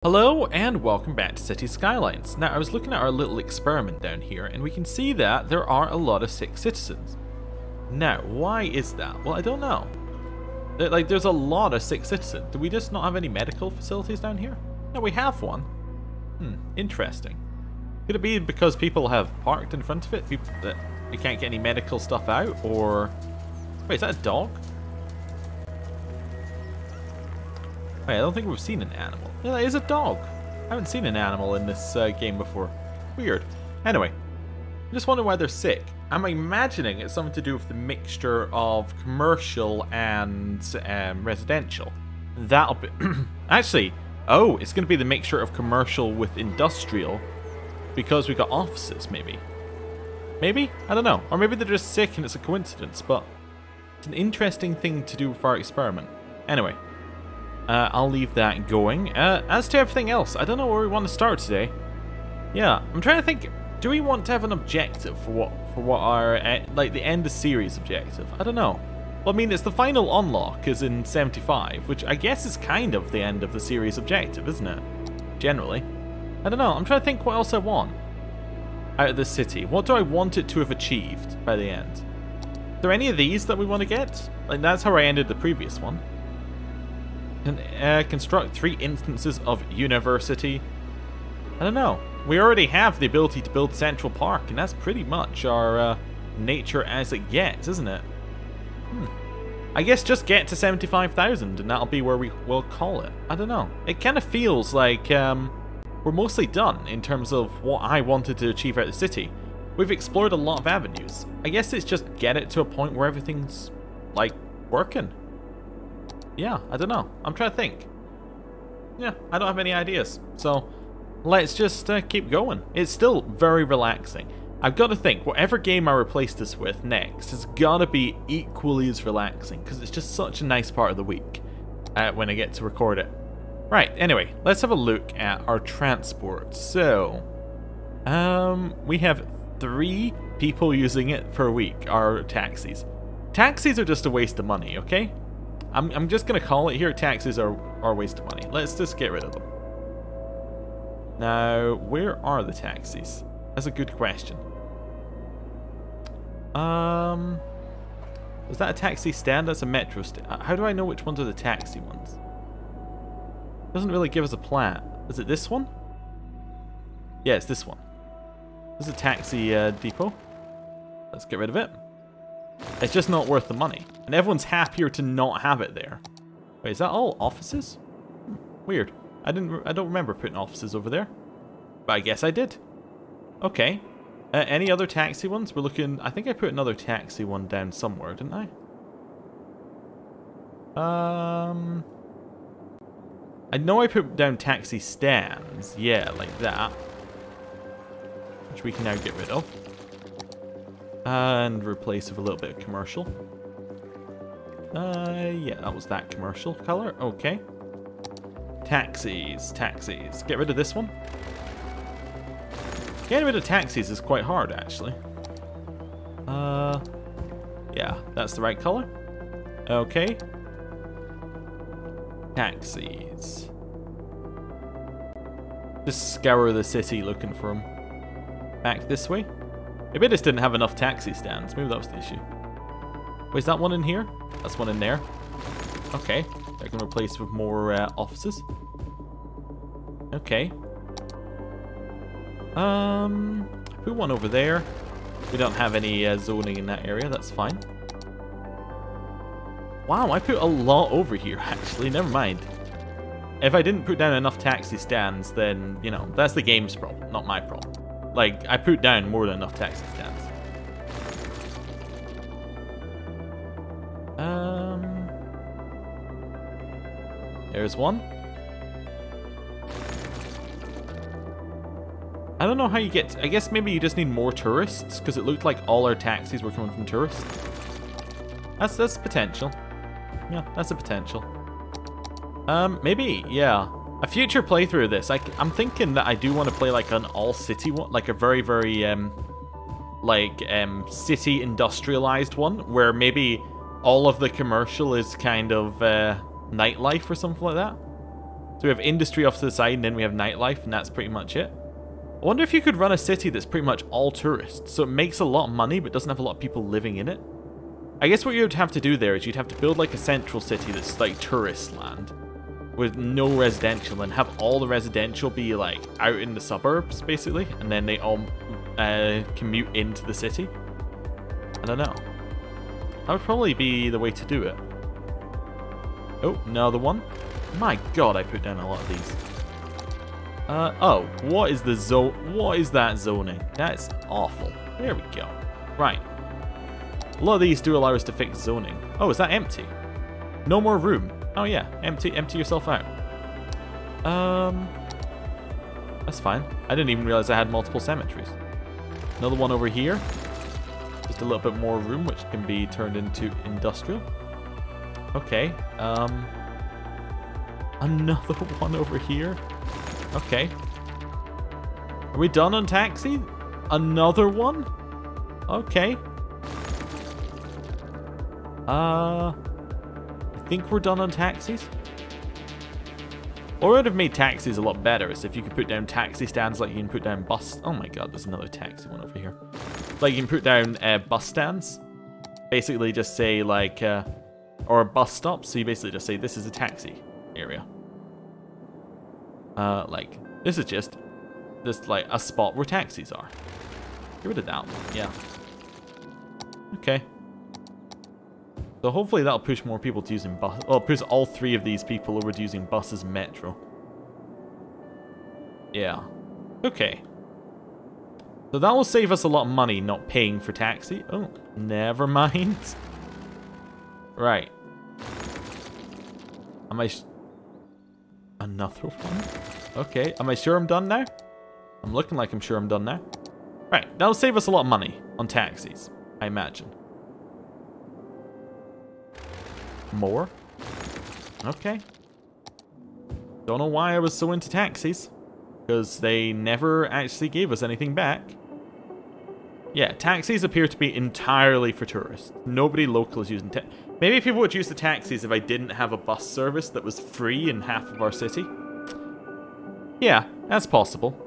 Hello and welcome back to City Skylines. Now I was looking at our little experiment down here and we can see that there are a lot of sick citizens. Now, why is that? Well, I don't know. There's a lot of sick citizens. Do we just not have any medical facilities down here? No, we have one. Interesting. Could it be because people have parked in front of it? People that we can't get any medical stuff out? Or... Wait, is that a dog? Wait, I don't think we've seen an animal. Yeah, that is a dog. I haven't seen an animal in this game before. Weird. Anyway, I just wonder why they're sick. I'm imagining it's something to do with the mixture of commercial and residential. That'll be... Actually, oh, it's going to be the mixture of commercial with industrial because we got offices, maybe. Maybe? I don't know. Or maybe they're just sick and it's a coincidence, but it's an interesting thing to do for our experiment. Anyway. I'll leave that going. As to everything else, I don't know where we want to start today. Yeah, I'm trying to think. Do we want to have an objective for what our like the end of series objective? I don't know. Well, I mean, it's the final unlock is in 75, which I guess is kind of the end of the series objective, isn't it? Generally, I don't know. I'm trying to think what else I want out of this city. What do I want it to have achieved by the end? Are there any of these that we want to get? Like that's how I ended the previous one. Construct 3 instances of university. I don't know. We already have the ability to build Central Park, and that's pretty much our nature as it gets, isn't it? I guess just get to 75,000, and that'll be where we will call it. I don't know. It kind of feels like we're mostly done in terms of what I wanted to achieve out of the city. We've explored a lot of avenues. I guess it's just get it to a point where everything's, like, working. Yeah, I don't know. I'm trying to think. Yeah, I don't have any ideas. So, let's just keep going. It's still very relaxing. I've got to think, whatever game I replace this with next has got to be equally as relaxing, because it's just such a nice part of the week when I get to record it. Right, anyway, let's have a look at our transport. So, we have 3 people using it per week, our taxis. Taxis are just a waste of money, okay? I'm just going to call it here, taxis are a waste of money. Let's just get rid of them. Now, where are the taxis? That's a good question. Was that a taxi stand? That's a metro stand. How do I know which ones are the taxi ones? Doesn't really give us a plan. Is it this one? Yeah, it's this one. This is a taxi depot. Let's get rid of it. It's just not worth the money. And everyone's happier to not have it there. Wait, is that all offices? Weird. I don't remember putting offices over there. But I guess I did. Okay. Any other taxi ones? We're looking... I think I put another taxi one down somewhere, didn't I? I know I put down taxi stands. Yeah, like that. Which we can now get rid of. And replace with a little bit of commercial. Yeah, that was that commercial color. Okay. Taxis. Get rid of this one. Getting rid of taxis is quite hard, actually. Yeah, that's the right color. Okay. Taxis. Just scour the city looking for them. Back this way. Maybe I just didn't have enough taxi stands. Maybe that was the issue. Wait, is that one in here? That's one in there. Okay. I can replace with more offices. Okay. Put one over there. We don't have any zoning in that area. That's fine. Wow, I put a lot over here, actually. Never mind. If I didn't put down enough taxi stands, then, you know, that's the game's problem, not my problem. Like, I put down more than enough taxi stands. There's one. I don't know how you get... I guess maybe you just need more tourists, because it looked like all our taxis were coming from tourists. That's potential. Yeah, that's a potential. Maybe, yeah. A future playthrough of this, I'm thinking that I do want to play like an all-city one, like a very, very, city industrialized one, where maybe all of the commercial is kind of, nightlife or something like that. So we have industry off to the side, and then we have nightlife, and that's pretty much it. I wonder if you could run a city that's pretty much all tourists, so it makes a lot of money, but doesn't have a lot of people living in it. I guess what you'd have to do there is you'd have to build like a central city that's like tourist land, with no residential, and have all the residential be like out in the suburbs, basically, and then they all commute into the city. I don't know. That would probably be the way to do it. Oh, another one. My god, I put down a lot of these. Oh, what is the what is that zoning? That's awful. There we go. Right. A lot of these do allow us to fix zoning. Oh, is that empty? No more room. Oh yeah, empty yourself out. That's fine. I didn't even realize I had multiple cemeteries. Another one over here. Just a little bit more room, which can be turned into industrial. Okay. Another one over here. Okay. Are we done on taxi? Another one? Okay. I think we're done on taxis. What would have made taxis a lot better is if you could put down taxi stands like you can put down bus... Oh my god, there's another taxi one over here. Like you can put down bus stands. Basically just say like... or bus stops. So you basically just say this is a taxi area. Like, this is just like a spot where taxis are. Get rid of that one, yeah. Okay. So hopefully that'll push more people to using bus. Well, push all three of these people over to using buses and metro. Yeah. Okay. So that will save us a lot of money not paying for taxi. Oh, never mind. Right. Am I... Another one? Okay. Am I sure I'm done now? I'm looking like I'm sure I'm done now. Right. That'll save us a lot of money on taxis, I imagine. More? Okay. Don't know why I was so into taxis. Because they never actually gave us anything back. Yeah, taxis appear to be entirely for tourists. Nobody local is using maybe people would use the taxis if I didn't have a bus service that was free in half of our city. Yeah, that's possible.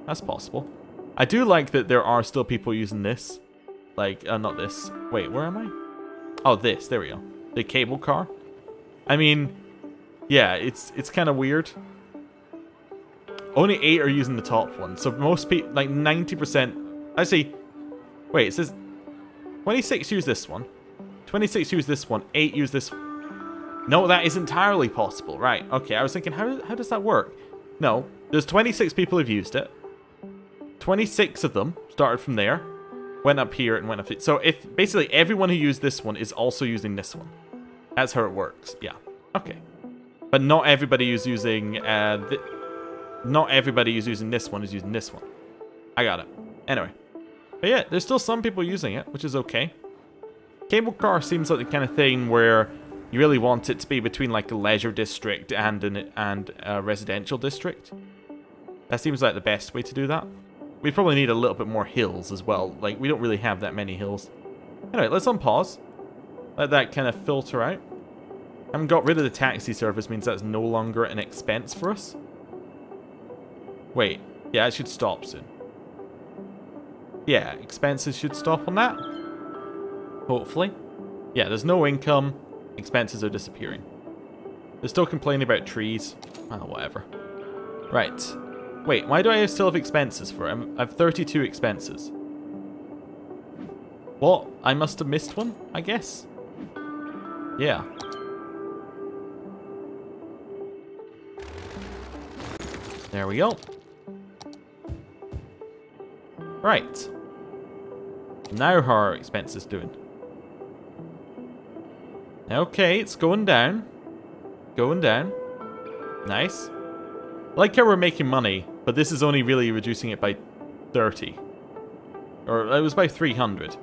That's possible. I do like that there are still people using this. Like, not this. Wait, where am I? Oh, this. There we go. The cable car. I mean, yeah, it's kind of weird. Only 8 are using the top one. So most people, like 90%. Actually, wait, it says 26 use this one. 26 use this one. 8 use this. No, that is entirely possible. Right. Okay, I was thinking, how does that work? No, there's 26 people who've used it. 26 of them started from there. Went up here and went up here. So if basically everyone who used this one is also using this one. That's how it works. Yeah. Okay. But not everybody who's using not everybody who's using this one is using this one. I got it. Anyway. But yeah, there's still some people using it, which is okay. Cable car seems like the kind of thing where you really want it to be between like a leisure district and a residential district. That seems like the best way to do that. We probably need a little bit more hills as well. Like, we don't really have that many hills. Anyway, let's unpause. Let that kind of filter out. Having got rid of the taxi service means that's no longer an expense for us. Wait. Yeah, it should stop soon. Yeah, expenses should stop on that. Hopefully. Yeah, there's no income. Expenses are disappearing. They're still complaining about trees. Oh, whatever. Right. Wait, why do I still have expenses for it? I have 32 expenses. What? I must have missed one, I guess? Yeah. There we go. Right. Now how are our expenses doing? Okay, it's going down. Going down. Nice. I like how we're making money, but this is only really reducing it by 30. Or it was by 300.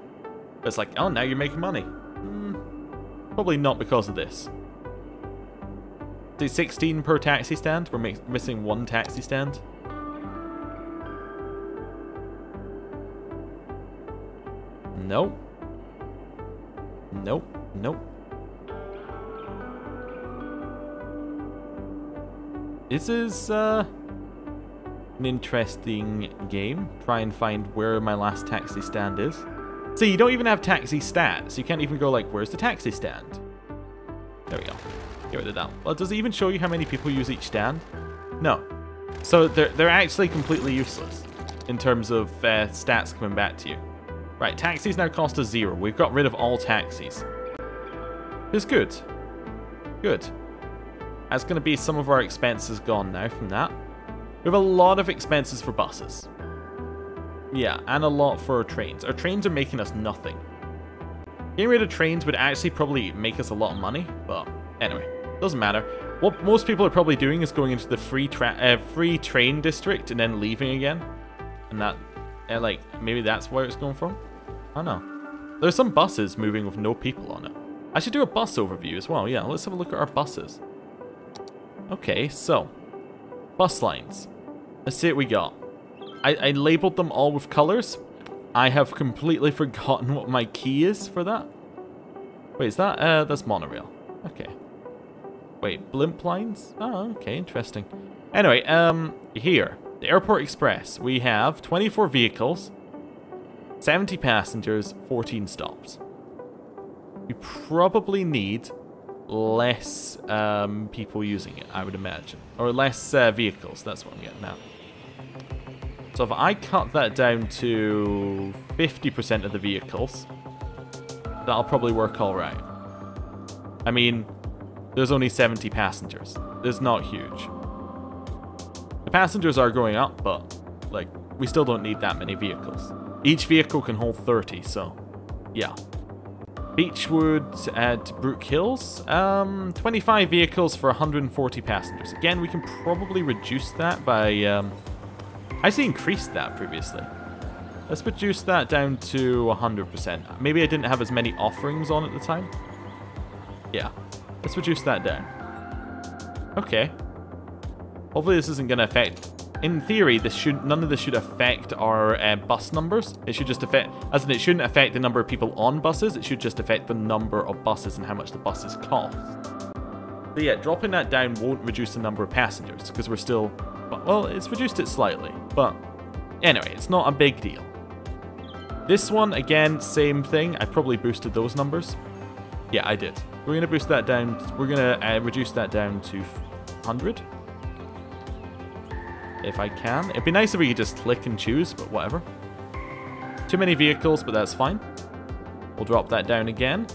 But it's like, oh, now you're making money. Probably not because of this. Do 16 per taxi stand? We're missing 1 taxi stand. Nope. Nope. Nope. This is an interesting game. Try and find where my last taxi stand is. See, you don't even have taxi stats. You can't even go like, where's the taxi stand? There we go. Get rid of that. Well, does it even show you how many people use each stand? No. So they're actually completely useless in terms of stats coming back to you. Right, taxis now cost us 0. We've got rid of all taxis. It's good. Good. That's going to be some of our expenses gone now from that. We have a lot of expenses for buses. Yeah, and a lot for our trains. Our trains are making us nothing. Getting rid of trains would actually probably make us a lot of money, but anyway, doesn't matter. What most people are probably doing is going into the free train district and then leaving again. And that, like, maybe that's where it's going from? I don't know. There's some buses moving with no people on it. I should do a bus overview as well. Yeah, let's have a look at our buses. Okay, so bus lines. Let's see what we got. I labeled them all with colors. I have completely forgotten what my key is for that. Wait, is that that's monorail? Okay. Wait, blimp lines? Oh, okay, interesting. Anyway, here, the Airport Express. We have 24 vehicles, 70 passengers, 14 stops. We probably need less people using it, I would imagine. Or less vehicles, that's what I'm getting at. So if I cut that down to 50% of the vehicles, that'll probably work alright. I mean, there's only 70 passengers. It's not huge. The passengers are going up, but, like, we still don't need that many vehicles. Each vehicle can hold 30, so, yeah. Beechwood at Brook Hills. 25 vehicles for 140 passengers. Again, we can probably reduce that by... I actually increased that previously. Let's reduce that down to 100%. Maybe I didn't have as many offerings on at the time. Yeah. Let's reduce that down. Okay. Hopefully this isn't going to affect... In theory, none of this should affect our bus numbers. It should just affect... As in, it shouldn't affect the number of people on buses. It should just affect the number of buses and how much the buses cost. So yeah, dropping that down won't reduce the number of passengers, because we're still... Well, it's reduced it slightly, but anyway, it's not a big deal. This one, again, same thing. I probably boosted those numbers. Yeah, I did. We're going to boost that down. We're going to reduce that down to 100. If I can. It'd be nice if we could just click and choose, but whatever. Too many vehicles, but that's fine. We'll drop that down again.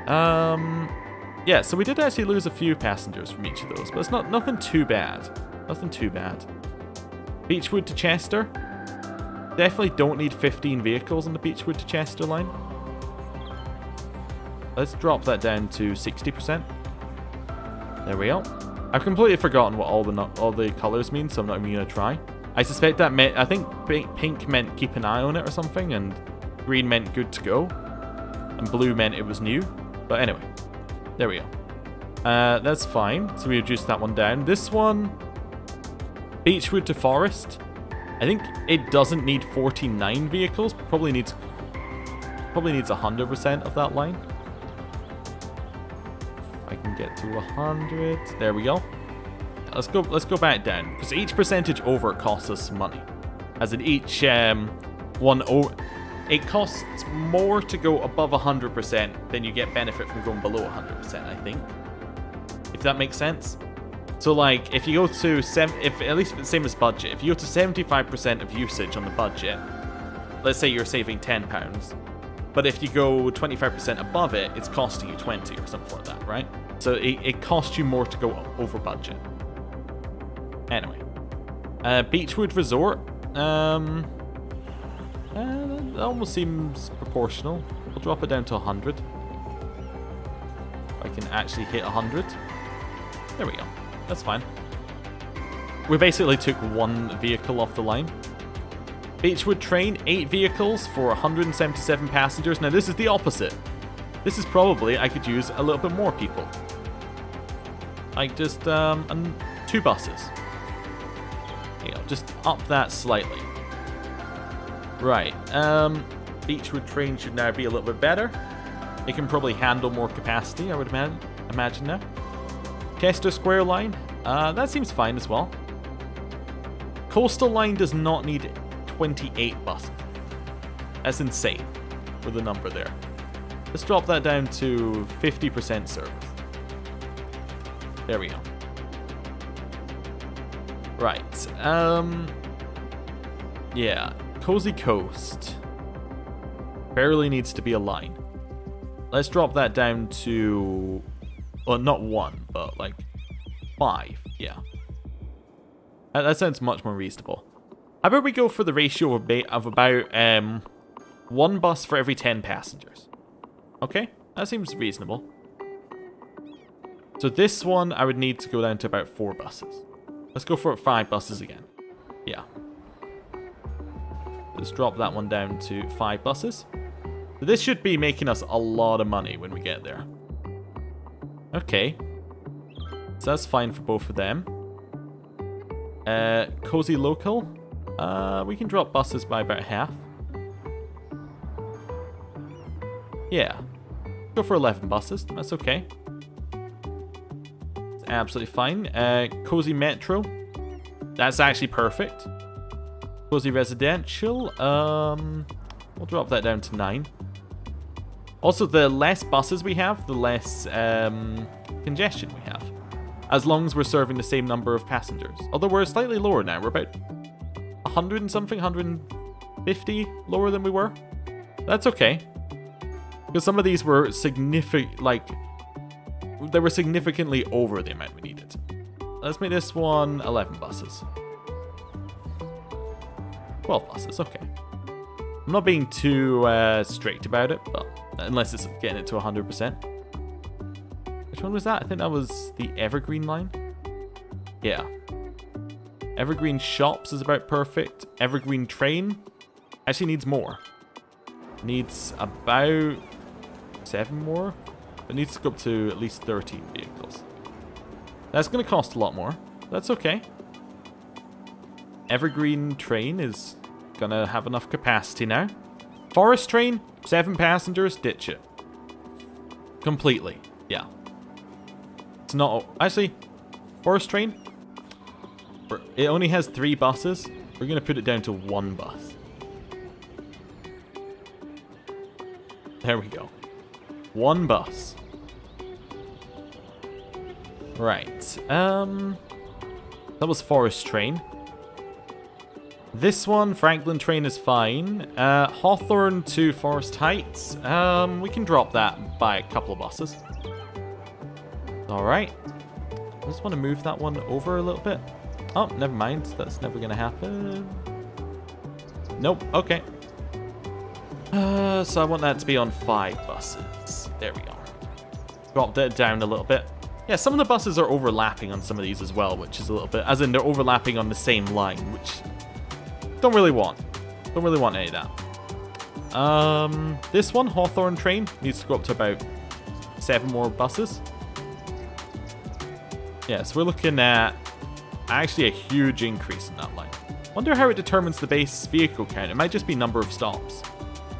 Yeah, so we did actually lose a few passengers from each of those, but it's nothing too bad. Nothing too bad. Beechwood to Chester. Definitely don't need 15 vehicles on the Beechwood to Chester line. Let's drop that down to 60%. There we go. I've completely forgotten what all the colors mean, so I'm not even going to try. I suspect that meant... I think pink meant keep an eye on it or something, and green meant good to go, and blue meant it was new. But anyway, there we go. That's fine. So we reduced that one down. This one... Beechwood to Forest. I think it doesn't need 49 vehicles. Probably needs 100% of that line. I can get to 100. There we go. Let's go back down, because each percentage over costs us some money. As in each one over, it costs more to go above 100% than you get benefit from going below 100%. I think, if that makes sense. So like, if you go to at least the same as budget, if you go to 75% of usage on the budget, let's say you're saving £10, but if you go 25% above it, it's costing you 20 or something like that, right? So it costs you more to go over budget. Anyway, Beechwood Resort. That almost seems proportional. We'll drop it down to 100. If I can actually hit 100. There we go. That's fine. We basically took one vehicle off the line. Beechwood Train, 8 vehicles for 177 passengers. Now this is the opposite. This is probably, I could use a little bit more people. Like just 2 buses. You know, just up that slightly. Right. Beechwood Train should now be a little bit better. It can probably handle more capacity, I would imagine now. Chester Square Line. That seems fine as well. Coastal Line does not need 28 buses. That's insane with the number there. Let's drop that down to 50% service. There we go. Right. Yeah. Cozy Coast. Barely needs to be a line. Let's drop that down to... Well, not 1, but like 5. Yeah. That sounds much more reasonable. How about we go for the ratio of about 1 bus for every 10 passengers? Okay, that seems reasonable. So this one, I would need to go down to about 4 buses. Let's go for 5 buses again. Yeah. Let's drop that one down to 5 buses. So this should be making us a lot of money when we get there. Okay. So that's fine for both of them. Cozy Local. We can drop buses by about half. Yeah. Go for 11 buses. That's okay. It's absolutely fine. Cozy Metro. That's actually perfect. Cozy Residential. We'll drop that down to 9. Also, the less buses we have, the less congestion we have. As long as we're serving the same number of passengers. Although we're slightly lower now. We're about 100 and something, 150 lower than we were. That's okay. Because some of these were they were significantly over the amount we needed. Let's make this one 11 buses. 12 buses, okay. I'm not being too strict about it, but unless it's getting it to 100%. Which one was that? I think that was the Evergreen line. Yeah. Evergreen Shops is about perfect. Evergreen Train actually needs more. Needs about 7 more. It needs to go up to at least 13 vehicles. That's going to cost a lot more. That's okay. Evergreen Train is going to have enough capacity now. Forest Train, 7 passengers, ditch it. Completely. Yeah. It's not... Actually, Forest Train, it only has 3 buses. We're going to put it down to 1 bus. There we go. 1 bus. Right. That was Forest Train. This one, Franklin Train, is fine. Hawthorne to Forest Heights. We can drop that by a couple of buses. Alright. I just want to move that one over a little bit. Oh, never mind. That's never going to happen. Nope. Okay. So I want that to be on 5 buses. There we go. Dropped it down a little bit. Yeah, some of the buses are overlapping on some of these as well, which is a little bit... As in, they're overlapping on the same line, which... Don't really want. Don't really want any of that. This one, Hawthorne Train, needs to go up to about 7 more buses. Yeah, so we're looking at actually a huge increase in that line. Wonder how it determines the base vehicle count. It might just be number of stops.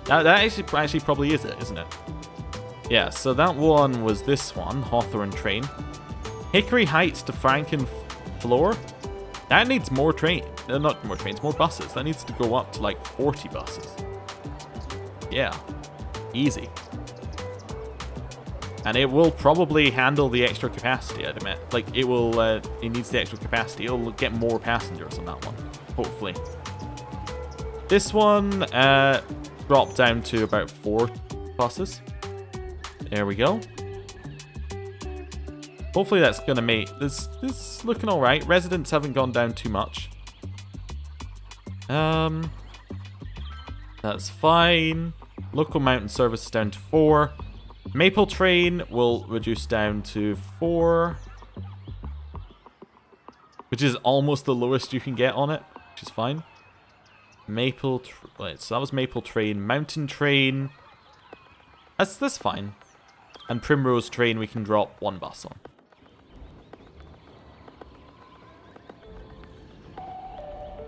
That actually probably is it, isn't it? Yeah, so that one was this one, Hawthorne Train. Hickory Heights to Frankenfloor. That needs more trains. Not more trains, more buses. That needs to go up to like 40 buses. Yeah, easy. And it will probably handle the extra capacity, I'd admit. Like, it will, it needs the extra capacity. It'll get more passengers on that one, hopefully. This one, dropped down to about 4 buses. There we go. Hopefully that's going to make this looking all right. Residents haven't gone down too much. That's fine. Local mountain service is down to 4. Maple Train will reduce down to 4. Which is almost the lowest you can get on it, which is fine. Wait, so that was Maple Train. Mountain Train. That's fine. And Primrose Train we can drop 1 bus on.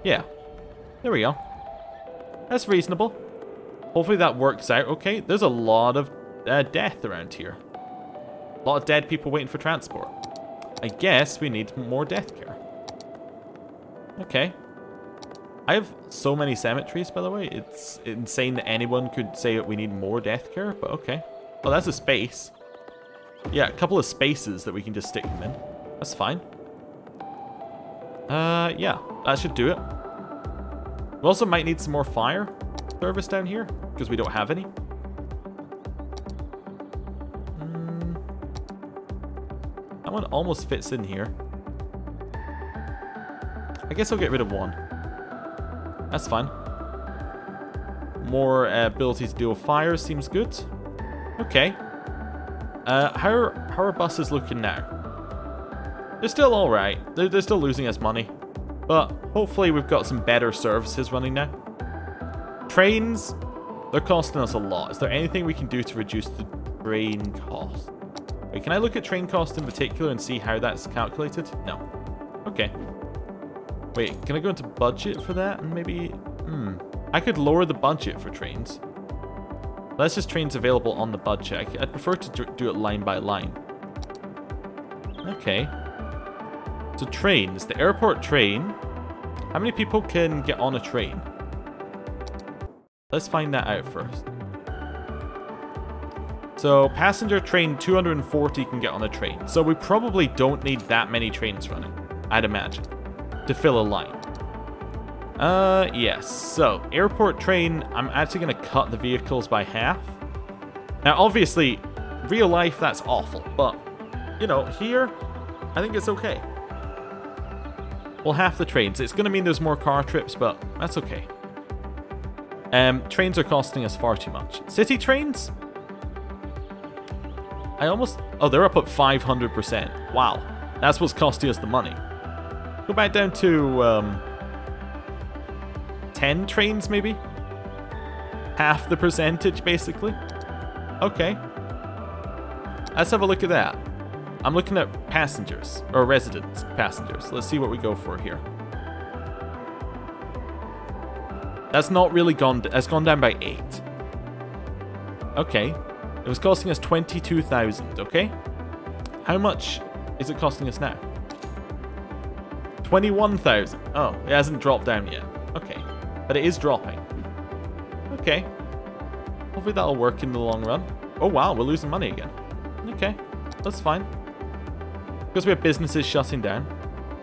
Yeah. There we go. That's reasonable. Hopefully that works out okay. There's a lot of death around here. A lot of dead people waiting for transport. I guess we need more death care. Okay. I have so many cemeteries, by the way. It's insane that anyone could say that we need more death care, but okay. Well, that's a space. Yeah, a couple of spaces that we can just stick them in. That's fine. Yeah, that should do it. We also might need some more fire service down here, because we don't have any. That one almost fits in here. I guess I'll get rid of one. That's fine. More ability to deal with fire seems good. Okay. How are buses looking now? They're still alright. They're still losing us money. But hopefully we've got some better services running now. Trains, they're costing us a lot. Is there anything we can do to reduce the train cost? Wait, can I look at train cost in particular and see how that's calculated? No. Okay. Wait, can I go into budget for that? And maybe... I could lower the budget for trains. That's just trains available on the budget. I'd prefer to do it line by line. Okay. So trains. The airport train. How many people can get on a train? Let's find that out first. So passenger train 240 can get on a train. So we probably don't need that many trains running, I'd imagine, to fill a line. Yes. So airport train, I'm actually going to cut the vehicles by half. Now, obviously, real life, that's awful. But, you know, here, I think it's okay. Well, half the trains. It's going to mean there's more car trips, but that's okay. Trains are costing us far too much. City trains? Oh, they're up at 500%. Wow. That's what's costing us the money. Go back down to 10 trains, maybe? Half the percentage, basically. Okay. Let's have a look at that. I'm looking at passengers, or residents passengers. Let's see what we go for here. That's not really gone, that's gone down by 8. Okay. It was costing us 22,000, okay? How much is it costing us now? 21,000. Oh, it hasn't dropped down yet. Okay. But it is dropping. Okay. Hopefully that'll work in the long run. Oh wow, we're losing money again. Okay. That's fine. Because we have businesses shutting down.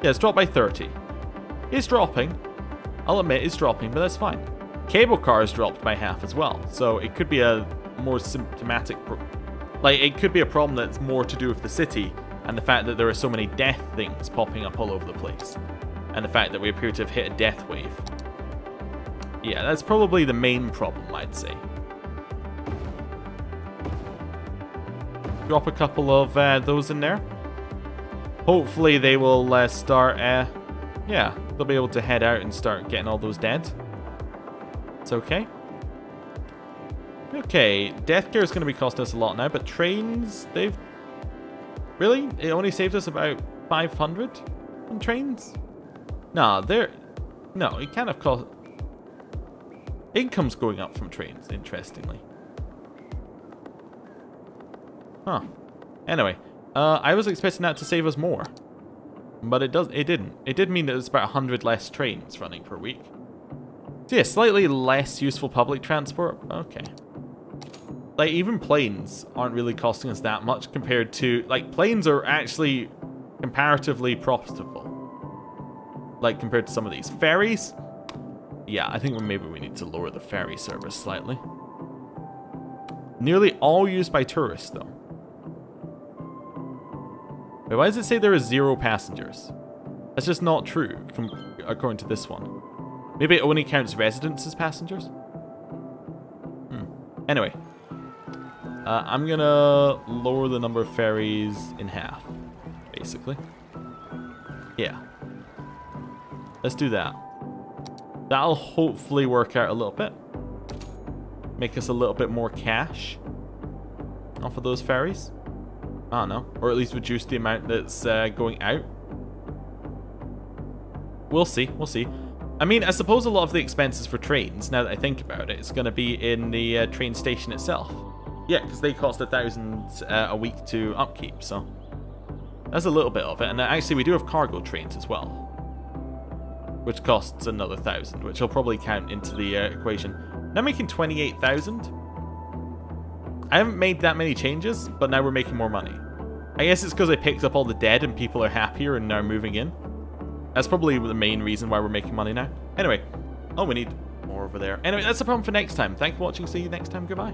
Yeah, it's dropped by 30. It's dropping. I'll admit it's dropping, but that's fine. Cable cars dropped by half as well. So it could be a more symptomatic... it could be a problem that's more to do with the city and the fact that there are so many death things popping up all over the place. And the fact that we appear to have hit a death wave. Yeah, that's probably the main problem, I'd say. Drop a couple of those in there. Hopefully they will start, yeah, they'll be able to head out and start getting all those dead. It's okay. Okay, death care is going to be costing us a lot now, but trains, they've... Really? It only saved us about 500 on trains? Nah, no, it kind of cost... Income's going up from trains, interestingly. Huh. Anyway, I was expecting that to save us more. But it didn't. It did mean that there's about 100 less trains running per week. So yeah, slightly less useful public transport. Okay. Like, even planes aren't really costing us that much compared to... Like, planes are actually comparatively profitable. Like, compared to some of these. Ferries? Yeah, I think maybe we need to lower the ferry service slightly. Nearly all used by tourists, though. Wait, why does it say there are 0 passengers? That's just not true, according to this one. Maybe it only counts residents as passengers? Anyway. I'm gonna lower the number of ferries in half, basically. Yeah. Let's do that. That'll hopefully work out a little bit. Make us a little bit more cash off of those ferries. I don't know. Or at least reduce the amount that's going out. We'll see. We'll see. I mean, I suppose a lot of the expenses for trains, now that I think about it, is going to be in the train station itself. Yeah, because they cost 1,000 a week to upkeep, so... That's a little bit of it. And actually, we do have cargo trains as well, which costs another 1,000, which will probably count into the equation. Now making 28,000. I haven't made that many changes, but now we're making more money. I guess it's because I picked up all the dead and people are happier and now moving in. That's probably the main reason why we're making money now. Anyway, oh, we need more over there. Anyway, that's the problem for next time. Thanks for watching. See you next time. Goodbye.